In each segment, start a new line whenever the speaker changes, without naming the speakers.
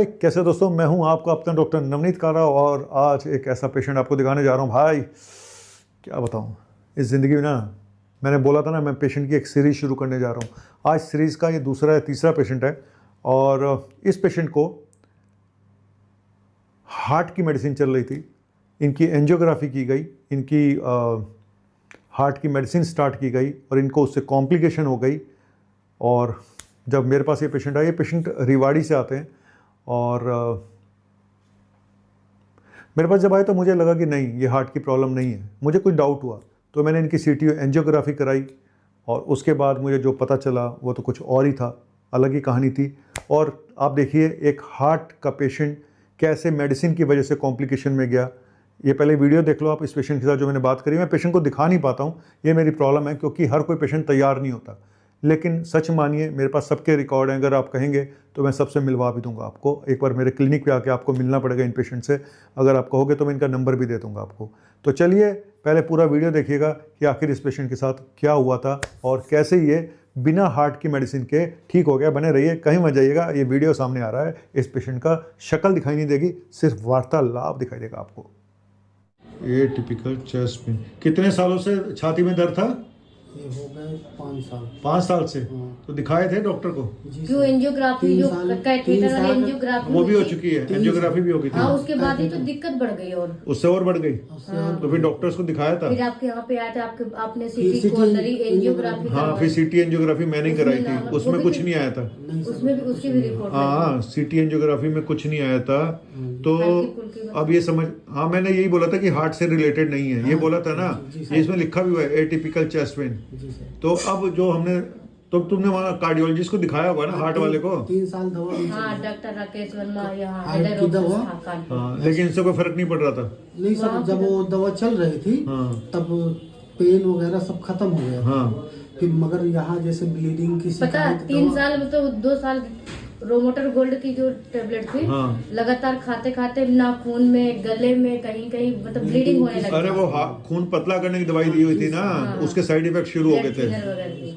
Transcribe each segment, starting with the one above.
हाय, कैसे दोस्तों। मैं हूं आपका अपना डॉक्टर नवनीत कारा और आज एक ऐसा पेशेंट आपको दिखाने जा रहा हूं। भाई क्या बताऊं, इस ज़िंदगी में ना, मैंने बोला था ना मैं पेशेंट की एक सीरीज़ शुरू करने जा रहा हूं। आज सीरीज़ का ये दूसरा या तीसरा पेशेंट है और इस पेशेंट को हार्ट की मेडिसिन चल रही थी। इनकी एंजियोग्राफी की गई, इनकी हार्ट की मेडिसिन स्टार्ट की गई और इनको उससे कॉम्प्लिकेशन हो गई। और जब मेरे पास ये पेशेंट आया, ये पेशेंट रिवाड़ी से आते हैं और मेरे पास जब आए तो मुझे लगा कि नहीं, ये हार्ट की प्रॉब्लम नहीं है। मुझे कुछ डाउट हुआ तो मैंने इनकी सीटीओ एंजियोग्राफी कराई और उसके बाद मुझे जो पता चला वो तो कुछ और ही था, अलग ही कहानी थी। और आप देखिए एक हार्ट का पेशेंट कैसे मेडिसिन की वजह से कॉम्प्लिकेशन में गया। ये पहले वीडियो देख लो आप इस पेशेंट के साथ जो मैंने बात करी। मैं पेशेंट को दिखा नहीं पाता हूँ, ये मेरी प्रॉब्लम है, क्योंकि हर कोई पेशेंट तैयार नहीं होता। लेकिन सच मानिए मेरे पास सबके रिकॉर्ड हैं, अगर आप कहेंगे तो मैं सबसे मिलवा भी दूंगा आपको। एक बार मेरे क्लिनिक पे आके आपको मिलना पड़ेगा इन पेशेंट से, अगर आप कहोगे तो मैं इनका नंबर भी दे दूंगा आपको। तो चलिए पहले पूरा वीडियो देखिएगा कि आखिर इस पेशेंट के साथ क्या हुआ था और कैसे ये बिना हार्ट की मेडिसिन के ठीक हो गया। बने रहिए, कहीं मत जाइएगा। ये वीडियो सामने आ रहा है, इस पेशेंट का शक्ल दिखाई नहीं देगी, सिर्फ वार्तालाप दिखाई देगा आपको। ये टिपिकल चेस्ट पेन। कितने सालों से छाती में दर्द था?
ये हो गए 5 साल।
5 साल से?
हाँ।
तो दिखाए थे डॉक्टर को?
जो एंजियोग्राफी जो कैथेटर वाली एंजियोग्राफी
वो भी हो चुकी है, एंजियोग्राफी भी हो गई थी।
हाँ, उसके बाद ही तो दिक्कत बढ़ गई और
उससे और बढ़ गई। तो फिर डॉक्टर्स को दिखाया था?
फिर आपके यहाँ पे आए थे, आपने सीटी कोरोनरी एंजियोग्राफी
हाँ, फिर सीटी एंजियोग्राफी मैंने कराई थी, उसमें कुछ नहीं आया था।
उसमें भी उसकी भी रिपोर्ट
हाँ, सीटी एंजियोग्राफी में कुछ नहीं आया था। तो अब ये समझ, हाँ मैंने यही बोला था कि हार्ट से रिलेटेड नहीं है, ये बोला था ना। ये इसमें लिखा भी हुआ है एटिपिकल चेस्ट पेन। तो अब जो हमने, तो तुमने वहाँ कार्डियोलॉजिस्ट को दिखाया होगा ना, हार्ट वाले को?
3 साल दवा ली।
हाँ, डॉक्टर राकेश वर्मा यहाँ
हार्ट की दवा।
हाँ, लेकिन इससे कोई फर्क नहीं पड़ रहा था।
नहीं सर, जब वो दवा चल रही थी तब पेन वगैरह सब खत्म हो गया।
हाँ।
फिर मगर यहाँ जैसे ब्लीडिंग की
पता 3 साल में तो 2 साल रोमोटर गोल्ड की जो टेबलेट थी,
हाँ।
लगातार खाते खाते ना खून में, गले में, कहीं कहीं मतलब ब्लीडिंग होने लगी।
अरे वो खून पतला करने की दवाई दी हुई थी ना, उसके साइड इफेक्ट शुरू हो गए थे।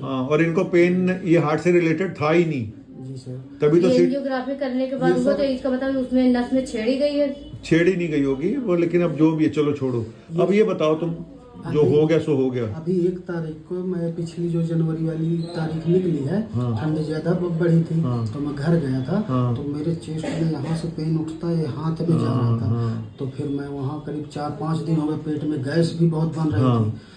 हाँ, और इनको पेन ये हार्ट से रिलेटेड था ही नहीं।
जी सर।
तभी तो
एंजियोग्राफी करने के बाद हुआ, तो इसका मतलब उसमें नस में छेड़ी गई है।
छेड़ी नहीं गई होगी वो, लेकिन अब जो भी है चलो छोड़ो। अब ये बताओ तुम, जो हो गया सो हो गया।
अभी 1 तारीख को मैं पिछली जो जनवरी वाली तारीख निकली है, ठंड ज्यादा बढ़ी थी, तो मैं घर गया था। तो मेरे चेस्ट में यहाँ से पेन उठता है, हाथ में जा रहा था। तो फिर मैं वहाँ करीब 4-5 दिन हो गए, पेट में गैस भी बहुत बन रही थी।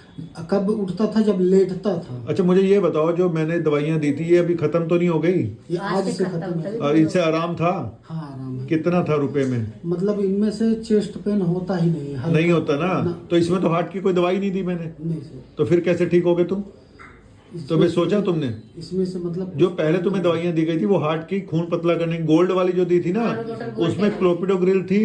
कब उठता था? जब लेटता था।
अच्छा, मुझे ये बताओ, जो मैंने दवाइयाँ दी थी ये अभी खत्म तो नहीं हो गई?
ये आज से खत्म है।
और इनसे आराम था?
हाँ, आराम है।
कितना था रुपए में?
मतलब इनमें से चेस्ट पेन होता ही नहीं है।
नहीं होता ना? तो इसमें तो हार्ट की कोई दवाई नहीं दी मैंने।
नहीं सर।
तो फिर कैसे ठीक हो गए तुम? तो मैं सोचा तुमने
इसमें से मतलब
जो पहले तुम्हें दवाइयां दी गई थी वो हार्ट की खून पतला करने की, गोल्ड वाली जो दी थी ना, उसमें क्लोपिडोग्रिल थी,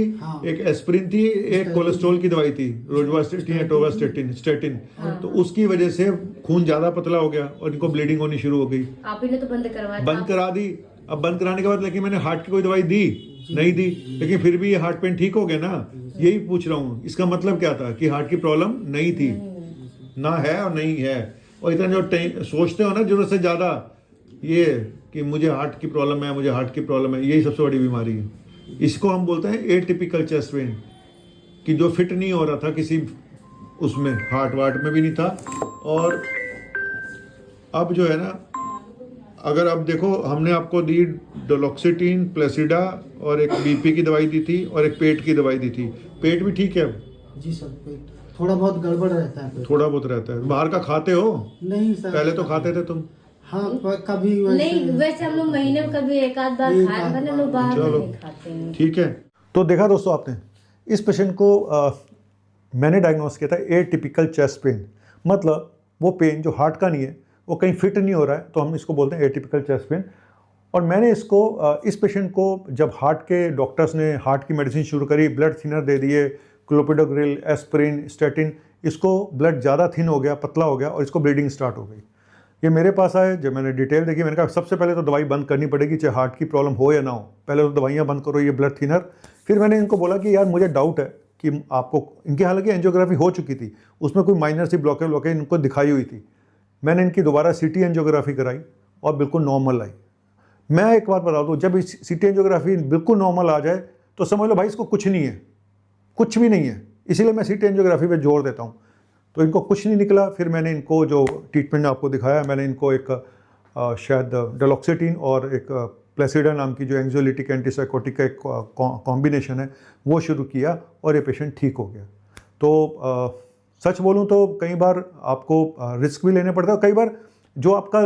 एक एस्पिरिन थी, एक कोलेस्ट्रॉल की दवाई थी, रोजवास्टेटिन या टोवास्टेटिन स्टेटिन। तो उसकी वजह से खून ज्यादा पतला हो गया और इनको ब्लीडिंग होनी शुरू हो गई।
आप ही ने तो बंद करवाया।
बंद करा दी। अब बंद कराने के बाद लेकिन मैंने हार्ट की कोई दवाई दी नहीं दी, लेकिन फिर भी ये हार्ट पेन ठीक हो गया ना? यही पूछ रहा हूँ। इसका मतलब क्या था कि हार्ट की प्रॉब्लम नहीं थी, ना है और नहीं है। और इतना जो सोचते हो ना जरूरत से ज्यादा, ये कि मुझे हार्ट की प्रॉब्लम है, मुझे हार्ट की प्रॉब्लम है, यही सबसे बड़ी बीमारी है। इसको हम बोलते हैं एटिपिकल चेस्ट पेन, कि जो फिट नहीं हो रहा था किसी उसमें, हार्ट वार्ट में भी नहीं था। और अब जो है ना, अगर अब देखो, हमने आपको दी डोलोक्सिटिन, प्लेसिडा और एक बीपी की दवाई दी थी और एक पेट की दवाई दी थी। पेट भी ठीक है अब?
जी सर, पेट थोड़ा बहुत गड़बड़ रहता है पेट।
थोड़ा बहुत रहता है। बाहर का खाते हो?
नहीं सर।
पहले तो खाते थे तुम?
हाँ, कभी
नहीं, वैसे हम लोग महीने में कभी एक आध बार खाए, वरना लोग बाहर में नहीं खाते हैं।
ठीक है। तो देखा दोस्तों आपने, इस पेशेंट को मैंने डायग्नोस किया था एटिपिकल चेस्ट पेन। मतलब वो पेन जो हार्ट का नहीं है, वो कहीं फिट नहीं हो रहा है, तो हम इसको बोलते हैं एटिपिकल चेस्ट पेन। और मैंने इसको इस पेशेंट को जब हार्ट के डॉक्टर्स ने हार्ट की मेडिसिन शुरू करी, ब्लड थिनर दे दिए, क्लोपिडोग्रिल, एस्पिरिन, स्टेटिन, इसको ब्लड ज़्यादा थिन हो गया, पतला हो गया और इसको ब्लीडिंग स्टार्ट हो गई। ये मेरे पास आए, जब मैंने डिटेल देखी, मैंने कहा सबसे पहले तो दवाई बंद करनी पड़ेगी, चाहे हार्ट की प्रॉब्लम हो या ना हो, पहले तो दवाइयाँ बंद करो, ये ब्लड थिनर। फिर मैंने इनको बोला कि यार मुझे डाउट है कि आपको, इनकी हालांकि एंजियोग्राफी हो चुकी थी, उसमें कोई माइनर सी ब्लॉकेज इनको दिखाई हुई थी। मैंने इनकी दोबारा सीटी एंजियोग्राफी कराई और बिल्कुल नॉर्मल आई। मैं एक बात बता दूँ, जब सीटी एंजियोग्राफी बिल्कुल नॉर्मल आ जाए तो समझ लो भाई इसको कुछ नहीं है, कुछ भी नहीं है। इसीलिए मैं सीटी एंजियोग्राफी पे जोर देता हूँ। तो इनको कुछ नहीं निकला, फिर मैंने इनको जो ट्रीटमेंट आपको दिखाया, मैंने इनको एक शायद डेलोक्सिटिन और एक प्लेसिडा नाम की जो एंग्जियोलिटिक एंटीसाइकोटिक का एक कॉम्बिनेशन है वो शुरू किया और ये पेशेंट ठीक हो गया। तो सच बोलूँ तो कई बार आपको रिस्क भी लेने पड़ता है। कई बार जो आपका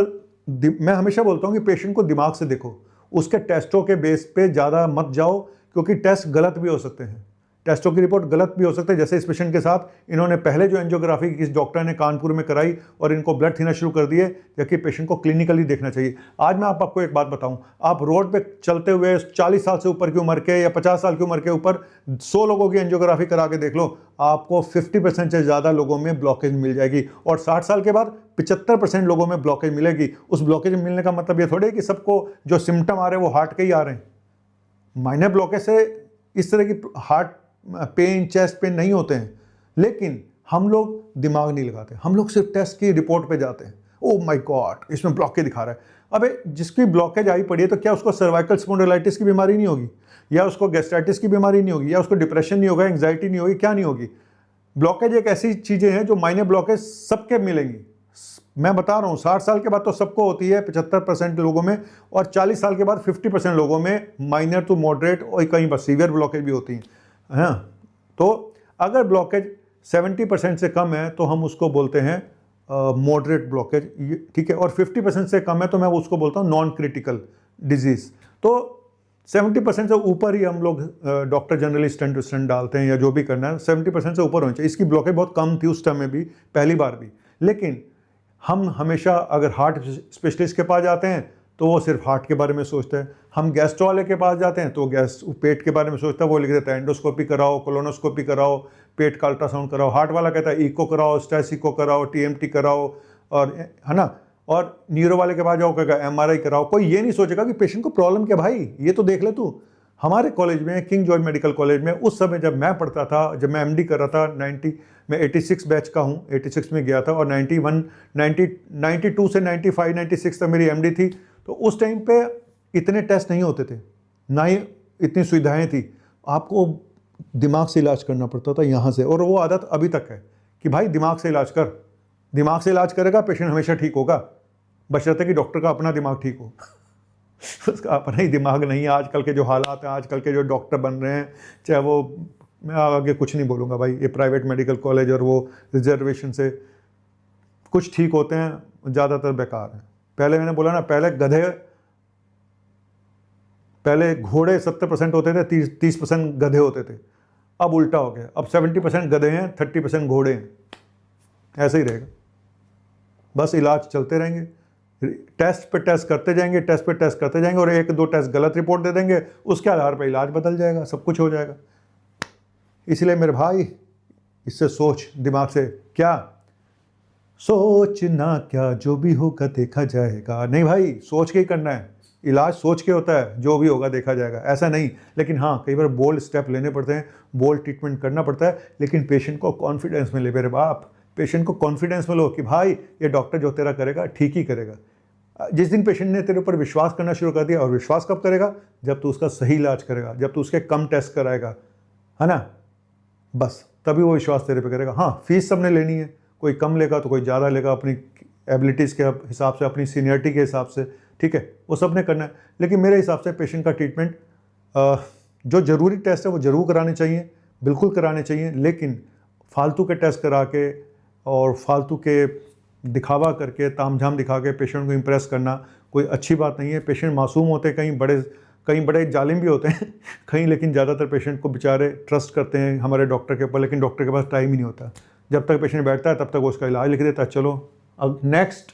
मैं हमेशा बोलता हूँ कि पेशेंट को दिमाग से देखो, उसके टेस्टों के बेस पे ज़्यादा मत जाओ, क्योंकि टेस्ट गलत भी हो सकते हैं, टेस्टों की रिपोर्ट गलत भी हो सकती है। जैसे इस पेशेंट के साथ इन्होंने पहले जो एंजियोग्राफी इस डॉक्टर ने कानपुर में कराई और इनको ब्लड थिनर शुरू कर दिए, जबकि पेशेंट को क्लिनिकली देखना चाहिए। आज मैं आपको एक बात बताऊं, आप रोड पे चलते हुए 40 साल से ऊपर की उम्र के या 50 साल की उम्र के ऊपर 100 लोगों की एंजियोग्राफी करा के देख लो, आपको 50% से ज़्यादा लोगों में ब्लॉकेज मिल जाएगी और 60 साल के बाद 75% लोगों में ब्लॉकेज मिलेगी। उस ब्लॉकेज मिलने का मतलब ये थोड़ी है कि सबको जो सिम्टम आ रहे हैं वो हार्ट के ही आ रहे हैं। माइनर ब्लॉकेज से इस तरह की हार्ट पेन, चेस्ट पेन नहीं होते हैं, लेकिन हम लोग दिमाग नहीं लगाते, हम लोग सिर्फ टेस्ट की रिपोर्ट पे जाते हैं। ओह माय गॉड, इसमें ब्लॉकेज दिखा रहा है। अबे जिसकी ब्लॉकेज आई पड़ी है तो क्या उसको सर्वाइकल स्पॉन्डिलाइटिस की बीमारी नहीं होगी, या उसको गैस्ट्राइटिस की बीमारी नहीं होगी, या उसको डिप्रेशन नहीं होगा, एंग्जाइटी नहीं होगी, क्या नहीं होगी? ब्लॉकेज एक ऐसी चीज़ें हैं जो माइनर ब्लॉकेज सबके मिलेंगी। मैं बता रहा हूँ 60 साल के बाद तो सबको होती है 75% लोगों में, और 40 साल के बाद 50% लोगों में माइनर टू मॉडरेट और कहीं पर सीवियर ब्लॉकेज भी होती हैं। हाँ, तो अगर ब्लॉकेज 70% से कम है तो हम उसको बोलते हैं मॉडरेट ब्लॉकेज, ठीक है, और 50% से कम है तो मैं उसको बोलता हूँ नॉन क्रिटिकल डिजीज़। तो 70% से ऊपर ही हम लोग डॉक्टर जनरली स्टेंट स्टेंट डालते हैं या जो भी करना है 70% से ऊपर होनी चाहिए। इसकी ब्लॉकेज बहुत कम थी उस टाइम में भी, पहली बार भी, लेकिन हम हमेशा अगर हार्ट स्पेशलिस्ट के पास जाते हैं तो वो सिर्फ हार्ट के बारे में सोचता है। हम गैस्ट्रो वाले के पास जाते हैं तो गैस पेट के बारे में सोचता है, वो लिख देता है एंडोस्कोपी कराओ, कोलोनोस्कोपी कराओ, पेट का अल्ट्रासाउंड कराओ। हार्ट वाला कहता है इको कराओ, स्टेस इको कराओ, टीएमटी कराओ, और है ना। और न्यूरो वाले के पास जाओ, कहेगा एमआरआई कराओ। कोई ये नहीं सोचेगा कि पेशेंट को प्रॉब्लम क्या, भाई ये तो देख ले तू। हमारे कॉलेज में, किंग जॉर्ज मेडिकल कॉलेज में, उस समय जब मैं पढ़ता था, जब मैं एमडी कर रहा था, 90 मैं 86 बैच का हूँ, 86 में गया था, और 92 से 95 96 तक मेरी एमडी थी। तो उस टाइम पे इतने टेस्ट नहीं होते थे, ना ही इतनी सुविधाएं थी। आपको दिमाग से इलाज करना पड़ता था यहाँ से, और वो आदत अभी तक है कि भाई दिमाग से इलाज कर। दिमाग से इलाज करेगा पेशेंट हमेशा ठीक होगा, बशर्ते कि डॉक्टर का अपना दिमाग ठीक हो। उसका अपना ही दिमाग नहीं है। आजकल के जो हालात हैं, आजकल के जो डॉक्टर बन रहे हैं, चाहे वो, मैं आगे कुछ नहीं बोलूँगा भाई, ये प्राइवेट मेडिकल कॉलेज और वो रिजर्वेशन से कुछ ठीक होते हैं, ज़्यादातर बेकार हैं। पहले मैंने बोला ना, पहले घोड़े 70% होते थे, 30% गधे होते थे। अब उल्टा हो गया, अब 70% गधे हैं, 30% घोड़े हैं। ऐसे ही रहेगा, बस इलाज चलते रहेंगे, टेस्ट पे टेस्ट करते जाएंगे, टेस्ट पे टेस्ट करते जाएंगे, और 1-2 टेस्ट गलत रिपोर्ट दे देंगे, उसके आधार पर इलाज बदल जाएगा, सब कुछ हो जाएगा। इसलिए मेरे भाई, इससे सोच, दिमाग से, क्या सोचना, क्या जो भी होगा देखा जाएगा। नहीं भाई, सोच के ही करना है, इलाज सोच के होता है, जो भी होगा देखा जाएगा, ऐसा नहीं। लेकिन हाँ, कई बार बोल्ड स्टेप लेने पड़ते हैं, बोल्ड ट्रीटमेंट करना पड़ता है, लेकिन पेशेंट को कॉन्फिडेंस में ले। मेरे बाप, पेशेंट को कॉन्फिडेंस में लो कि भाई ये डॉक्टर जो तेरा करेगा ठीक ही करेगा। जिस दिन पेशेंट ने तेरे ऊपर विश्वास करना शुरू कर दिया, और विश्वास कब करेगा? जब तू उसका सही इलाज करेगा, जब तू उसके कम टेस्ट कराएगा, है ना, बस तभी वो विश्वास तेरे पे करेगा। हाँ, फीस सबने लेनी है, कोई कम लेगा तो कोई ज़्यादा लेगा, अपनी एबिलिटीज़ के हिसाब से, अपनी सीनियरिटी के हिसाब से, ठीक है, वो सब ने करना है। लेकिन मेरे हिसाब से पेशेंट का ट्रीटमेंट, जो ज़रूरी टेस्ट है वो ज़रूर कराने चाहिए, बिल्कुल कराने चाहिए, लेकिन फालतू के टेस्ट करा के और फालतू के दिखावा करके, तामझाम दिखा के पेशेंट को इम्प्रेस करना कोई अच्छी बात नहीं है। पेशेंट मासूम होते हैं, कहीं बड़े जालिम भी होते हैं कहीं, लेकिन ज़्यादातर पेशेंट को बेचारे ट्रस्ट करते हैं हमारे डॉक्टर के ऊपर, लेकिन डॉक्टर के पास टाइम ही नहीं होता। जब तक पेशेंट बैठता है तब तक वो उसका इलाज लिख देता है, चलो अब नेक्स्ट।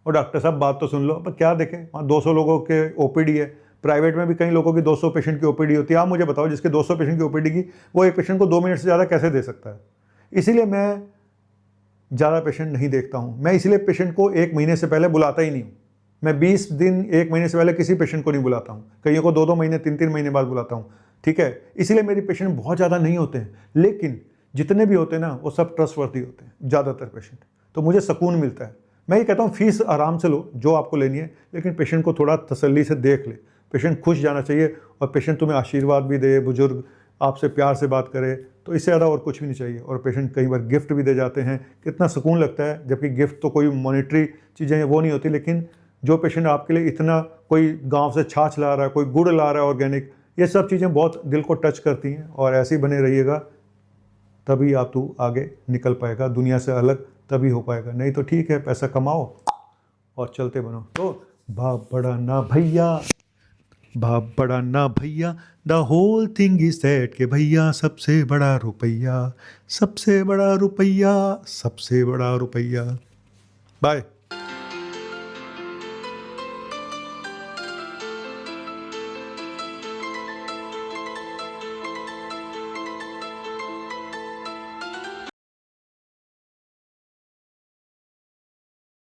और डॉक्टर साहब बात तो सुन लो, अब क्या देखें, वहाँ 200 लोगों के ओपीडी है। प्राइवेट में भी कई लोगों की 200 पेशेंट की ओपीडी होती है। आप मुझे बताओ, जिसके 200 पेशेंट की ओपीडी की, वो एक पेशेंट को 2 मिनट से ज़्यादा कैसे दे सकता है? इसीलिए मैं ज़्यादा पेशेंट नहीं देखता हूँ। मैं इसलिए पेशेंट को 1 महीने से पहले बुलाता ही नहीं हूँ। मैं 20 दिन, 1 महीने से पहले किसी पेशेंट को नहीं बुलाता हूँ। कईयों को 2-2 महीने, 3-3 महीने बाद बुलाता हूँ, ठीक है। इसीलिए मेरी पेशेंट बहुत ज़्यादा नहीं होते हैं, लेकिन जितने भी होते हैं ना, वो सब ट्रस्टवर्दी होते हैं, ज़्यादातर पेशेंट। तो मुझे सुकून मिलता है। मैं ये कहता हूँ फीस आराम से लो जो आपको लेनी है, लेकिन पेशेंट को थोड़ा तसल्ली से देख ले। पेशेंट खुश जाना चाहिए और पेशेंट तुम्हें आशीर्वाद भी दे, बुजुर्ग आपसे प्यार से बात करे, तो इससे ज़्यादा और कुछ भी नहीं चाहिए। और पेशेंट कई बार गिफ्ट भी दे जाते हैं, कितना सुकून लगता है, जबकि गिफ्ट तो कोई मॉनेटरी चीज़ें हैं वो नहीं होती, लेकिन जो पेशेंट आपके लिए इतना, कोई गांव से छाछ ला रहा है, कोई गुड़ ला रहा है ऑर्गेनिक, ये सब चीज़ें बहुत दिल को टच करती हैं। और ऐसे ही बने रहिएगा, तभी आप तू आगे निकल पाएगा, दुनिया से अलग तभी हो पाएगा। नहीं तो ठीक है, पैसा कमाओ और चलते बनो। तो बाप बड़ा ना भैया, बाप बड़ा ना भैया, the whole thing is that के भैया सबसे बड़ा रुपया, सबसे बड़ा रुपया, सबसे बड़ा रुपया। बाय।